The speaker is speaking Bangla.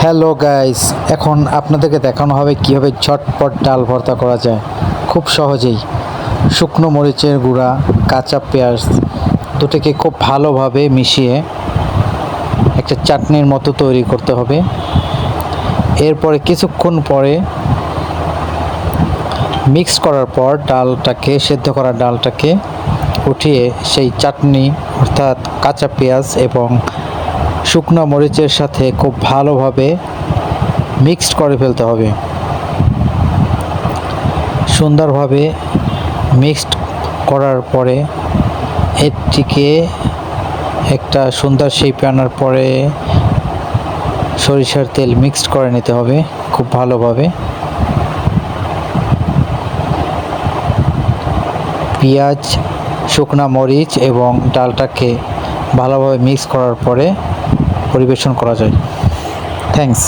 হ্যালো গাইস, এখন আপনাদেরকে দেখানো হবে কীভাবে ঝটপট ডাল ভর্তা করা যায় খুব সহজেই। শুকনো মরিচের গুঁড়া, কাঁচা পেঁয়াজ দুটোকে খুব ভালোভাবে মিশিয়ে একটা চাটনির মতো তৈরি করতে হবে। এরপরে কিছুক্ষণ পরে মিক্স করার পর সেদ্ধ করা ডালটাকে উঠিয়ে সেই চাটনি অর্থাৎ কাঁচা পেঁয়াজ এবং শুকনো মরিচের সাথে খুব ভালোভাবে মিক্সড করে ফেলতে হবে। সুন্দরভাবে মিক্সড করার পরে এটিকে একটা সুন্দর শেপে আনার পরে সরিষার তেল মিক্সড করে নিতে হবে খুব ভালোভাবে। পেঁয়াজ, শুকনা মরিচ এবং ডালটাকে ভালোভাবে মিক্স করার পরে পরিবেশন করা যায়। থ্যাঙ্কস।